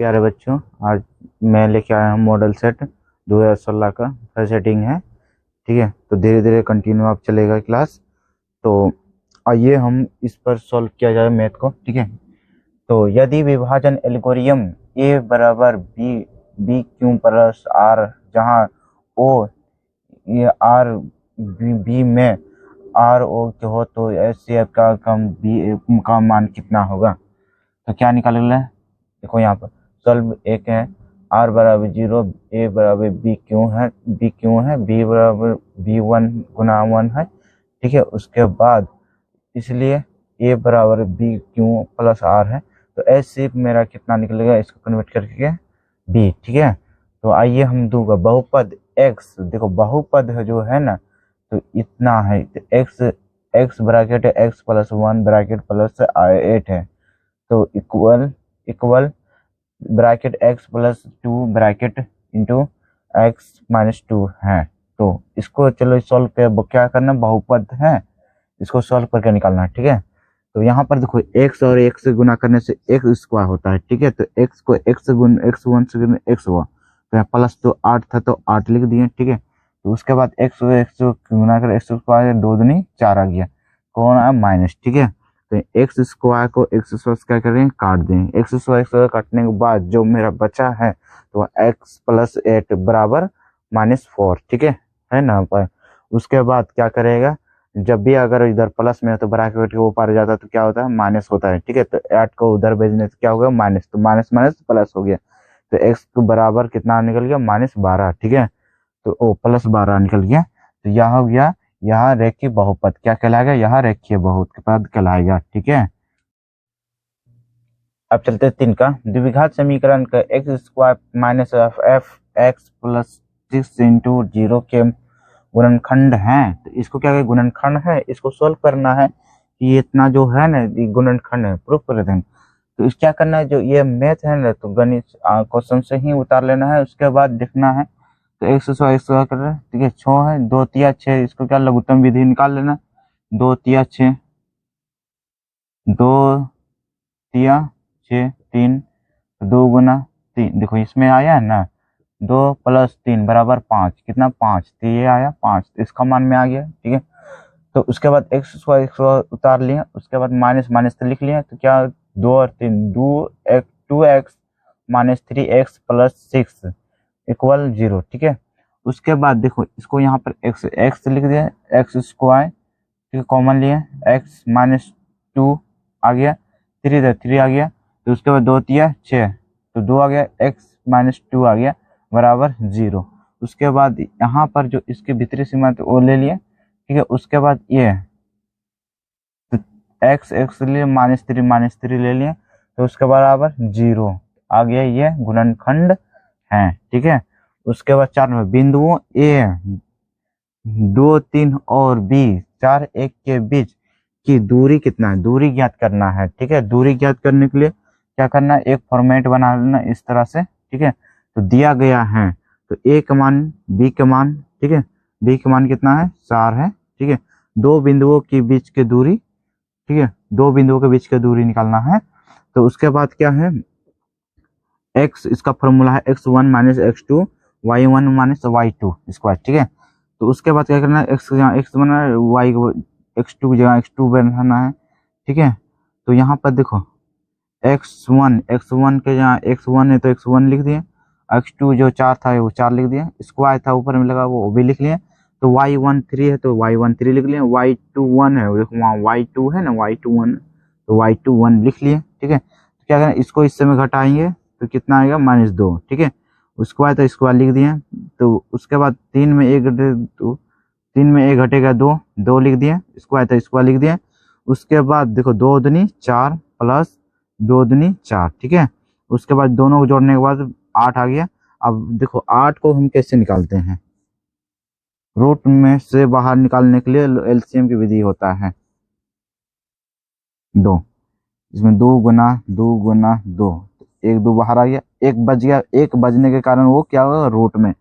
प्यारे बच्चों, आज मैं लेके आया हूँ मॉडल सेट 2016 का फर्स्ट सेटिंग है। ठीक है, तो धीरे धीरे कंटिन्यू आप चलेगा क्लास। तो आइए हम इस पर सॉल्व किया जाए मैथ को। ठीक है, तो यदि विभाजन एल्गोरिथम ए बराबर B B Q plus R, जहाँ ओ ये आर बी में आर ओ के हो, तो एस सी एफ का कम बी का मान कितना होगा। तो क्या निकालेगा, देखो यहाँ पर सॉल्व एक है। आर बराबर 0, ए बराबर बी क्यों है, बी बराबर B1 गुना 1 है। ठीक है, उसके बाद इसलिए ए बराबर बी क्यों प्लस आर है, तो एस सिर्फ मेरा कितना निकलेगा, इसको कन्वर्ट करके बी। ठीक है, तो आइए हम दूंगा बहुपद एक्स। देखो बहुपद है जो है ना, तो इतना है, तो x bracket x plus 1 bracket plus 8 है, तो equal bracket x plus 2 bracket into x minus 2 है। तो इसको चलो सॉल्व कर, क्या करना, बहुपद है, इसको सॉल्व करके निकालना है। ठीक है, तो यहाँ पर देखो एक्स और एक्स से गुना करने से एक्स स्क्वायर होता है। ठीक है, तो एक्स को एक्स से गुण x1 से गुना एक्स हुआ, तो यहाँ प्लस तो 8 था तो 8 लिख दिए। ठीक है, तो उसके बाद एक्स गुना कर एक्स स्क्वायर 2 दूनी 4 आ गया, कौन आया माइनस। ठीक है, तो एक्स स्क्वायर को एक्स स्क्वायर क्या करें, काट दें। एक्स स्क्वायर काटने के बाद जो मेरा बचा है तो एक्स प्लस 8 बराबर -4। ठीक है ना। पर उसके बाद क्या करेगा, जब भी अगर इधर प्लस में है तो ब्रैकेट के ऊपर जाता है तो क्या होता है, माइनस होता है। ठीक है, तो 8 को उधर भेजने से क्या होगा, माइनस, तो माइनस माइनस प्लस हो गया, तो एक्स के बराबर कितना निकल गया, -12। ठीक है, तो ओ प्लस 12 निकल गया, तो यह हो गया, यहाँ रेखीय बहुपद क्या कहलाएगा, यहाँ रेखीय बहुपद कहलाएगा। ठीक है, अब चलते हैं 3 का। द्विघात समीकरण का x square minus F x plus 6 into 0 के गुणनखंड है। तो इसको क्या है, गुणनखंड है, इसको सोल्व करना है कि इतना जो है ना गुणनखंड है, प्रूफ कर देंगे। तो इस क्या करना है, जो ये मैथ है ना, तो गणित क्वेश्चन से ही उतार लेना है, उसके बाद देखना है। तो एक्स कर रहे हैं। ठीक है, 6 है, 2 तिया 6, इसको क्या लघुत्तम विधि निकाल लेना, 2 तिया 6, 2 तिया 6, 3, 2 गुना 3, देखो इसमें आया है ना, 2 प्लस 3 बराबर 5, कितना 5, तो ये आया 5, तो इसका मान में आ गया। ठीक है, तो उसके बाद एक्स स्क्वायर उतार लिया, उसके बाद माइनस माइनस तो लिख लिया, तो क्या 2 और 3 2 x minus 3 x plus 6 equal 0। ठीक है, उसके बाद देखो इसको यहाँ पर एक्स लिख दिया, एक्स स्क्वायर, ठीक है, कॉमन लिया, एक्स माइनस 2 आ गया, 3 आ गया, तो उसके बाद 2 तिया 6, तो 2 आ गया, एक्स माइनस 2 आ गया बराबर 0। उसके बाद यहाँ पर जो इसकी भीतरी सीमा तो वो ले लिया। ठीक है, उसके बाद ये तो एक्स लिए -3 ले लिए, तो उसके बराबर 0 आ गया, ये गुणनखंड है। ठीक है, उसके बाद 4 में बिंदुओं ए 2 3 और बी 4 1 के बीच की दूरी कितना है, दूरी ज्ञात करना है। ठीक है, दूरी ज्ञात करने के लिए क्या करना है, एक फॉर्मेट बना लेना इस तरह से। ठीक है, तो दिया गया है, तो ए का मान बी का मान, ठीक है, बी का मान कितना है 4 है। ठीक है, 2 बिंदुओं के बीच की दूरी, ठीक है, 2 बिंदुओं के बीच की दूरी निकालना है। तो उसके बाद क्या है, एक्स, इसका फॉर्मूला है x1 minus x2 y1 minus y2 square. ठीक है, तो उसके बाद क्या करना है, एक्स यहाँ एक्स बना है, वाई x2 की जगह x2 बनाना है। ठीक है, तो यहाँ पर देखो x1 के जहाँ x1 है तो x1 लिख दिए, x2 जो 4 था वो 4 लिख दिया, स्क्वायर था ऊपर में लगा वो भी लिख लिया, तो y1 3 है तो y1 3 लिख लिया, y2 1 है, देखो वहाँ y2 है ना, y2 1, तो y2 1 लिख लिए। ठीक है, तो क्या करें, इसको इससे में घटाएंगे तो कितना आएगा, -2। ठीक है, उसके बाद तो स्क्वायर लिख दिए, तो उसके बाद 3 में 1 घटे तो 3 में 1 घटेगा 2 लिख दिए, स्क्वायर तो स्क्वायर लिख दिए। उसके बाद देखो 2 दूनी 4 प्लस 2 दूनी 4। ठीक है, उसके बाद दोनों को जोड़ने के बाद 8 आ गया। अब देखो 8 को हम कैसे निकालते हैं, रूट में से बाहर निकालने के लिए एलसीएम की विधि होता है 2, इसमें 2 गुना 2, 1 2 बाहर आ गया, 1 बच गया, 1 बजने के कारण वो क्या होगा, रूट में,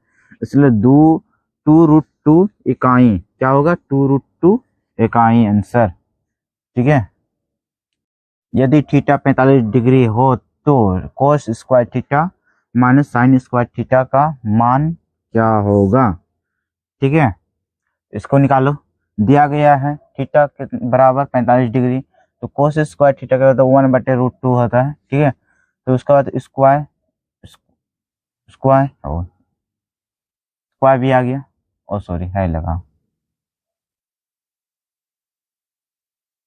इसलिए 2√2 इकाई क्या होगा, 2√2 आंसर। ठीक है, यदि थीटा 45 डिग्री हो तो cos square theta minus sine square theta का मान क्या होगा। ठीक है, इसको निकालो। दिया गया है थीटा के बराबर 45 डिग्री, तो कोस स्क्वायर थीटा का तो 1/√2 होता है। ठीक है, तो उसके बाद स्क्वायर स्क्वायर और स्क्वायर भी आ गया, और सॉरी है लगा।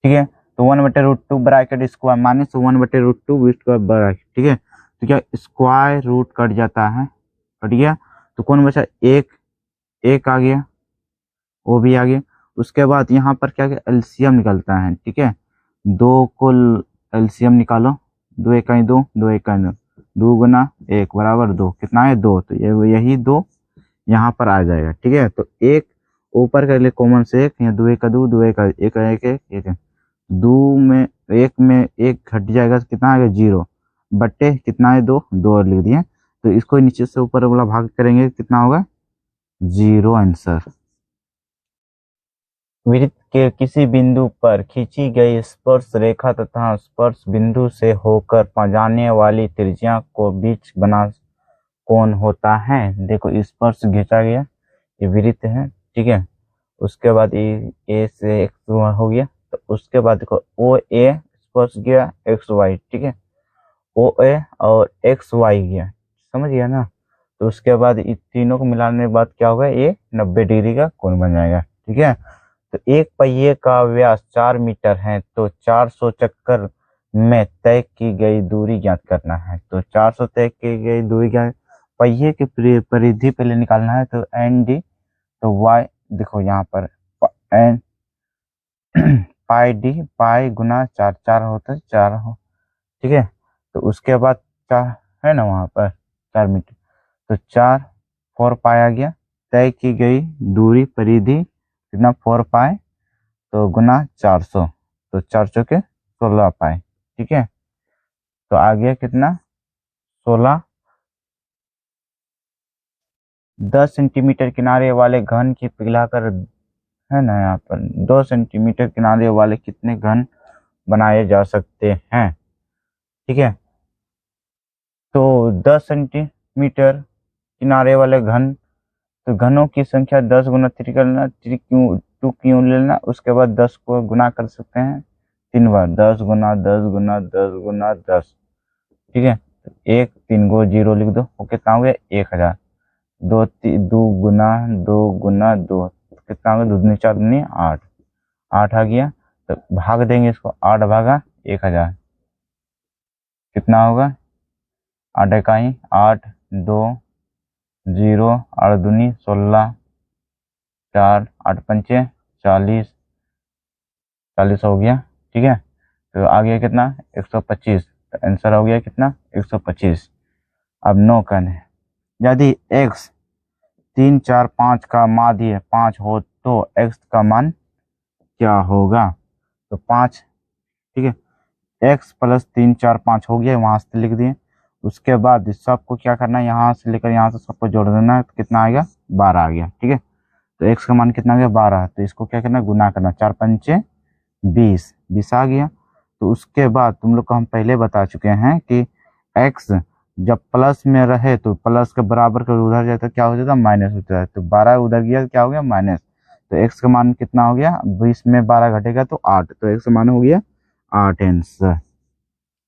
ठीक है, तो 1/√2 bracket square minus 1/√2 square bracket. ठीक है, तो क्या स्क्वायर रूट कट जाता है, कट गया, तो कौन बचा, एक, एक आ गया, वो भी आ गया। उसके बाद यहाँ पर क्या एलसीएम निकलता है। ठीक है, दो को एलसीएम निकालो, 2 × 2, 2 × 2, 2 गुना 1 बराबर 2, कितना है 2, तो यही 2 यहाँ पर आ जाएगा। ठीक है, तो एक ऊपर कर ले कॉमन से, एक यहाँ 2 × 2, 2 × 1 1 1 1 2 में एक घट जाएगा तो कितना आएगा 0 बट्टे कितना है 2 2 लिख दिए, तो इसको नीचे से ऊपर वाला भाग करेंगे कितना होगा 0 आंसर। वृत्त के किसी बिंदु पर खींची गई स्पर्श रेखा तथा स्पर्श बिंदु से होकर जाने वाली त्रिज्या को बीच बना कौन होता है। देखो स्पर्श खींचा गया, ये वृत्त है। ठीक है, उसके बाद ए से एक्स हो गया, तो उसके बाद देखो ओ ए स्पर्श गया एक्स वाई। ठीक है, ओ ए और एक्स वाई गया, समझ गया ना। तो उसके बाद इन तीनों को मिलाने के बाद क्या होगा, ये 90 डिग्री का कोण बन जाएगा। ठीक है, तो एक पहिए का व्यास 4 मीटर है, तो 400 चक्कर में तय की गई दूरी ज्ञात करना है। तो 400 तय की गई दूरी ज्ञात, पहिए की परिधि पहले निकालना है, तो एन डी, तो वाई देखो यहाँ पर एन पाई डी, पाई गुना 4, 4 होता है 4 हो। ठीक है, तो उसके बाद 4 है ना वहाँ पर 4 मीटर, तो 4 पाई आ गया। तय की गई दूरी परिधि कितना 4 पाई, तो गुना 400, तो 400 के 16 पाई। ठीक है, तो आ गया कितना 16। 10 सेंटीमीटर किनारे वाले घन की पिघलाकर, है ना यहाँ पर 2 सेंटीमीटर किनारे वाले कितने घन बनाए जा सकते हैं। ठीक है, तो 10 सेंटीमीटर किनारे वाले घन, तो घनों की संख्या 10 गुना 3 करना, 3 क्यों 2 क्यों लेना, उसके बाद 10 को गुना कर सकते हैं 3 बार, 10 गुना 10 गुना 10 गुना 10। ठीक है, तो 1 3 को 0 लिख दो, वो कितना हो गया 1000। 2 गुना 2 गुना 2 कितना हो गया, 2 दूनी 4 दूनी 8, 8 आ गया। तो भाग देंगे इसको, 8 भागा 1000 कितना होगा, 8 इकाई 8 2 0, 8 दूनी 16, 4 8 पंचे 40, 40 हो गया। ठीक है, तो आ गया कितना 125, तो आंसर हो गया कितना 125। अब 9 कन है, यदि x 3 4 5 का माध्य 5 हो तो x का मान क्या होगा। तो 5, ठीक है, x + 3 4 5 हो गया, वहां से लिख दिए। उसके बाद सबको क्या करना है, यहाँ से लेकर यहाँ से सबको जोड़ देना है, तो कितना आएगा 12 आ गया। ठीक है, तो x का मान कितना आ गया 12, तो इसको क्या करना गुना करना, 4 पंचे 20, 20 आ गया। तो उसके बाद तुम लोग को हम पहले बता चुके हैं कि x जब प्लस में रहे तो प्लस के बराबर कर उधर जाए तो क्या हो जाता है माइनस होता है, तो 12 उधर गया तो क्या हो गया माइनस, तो x का मान कितना हो गया, 20 में 12 घटेगा तो 8, तो x का मान हो गया 8 आंसर।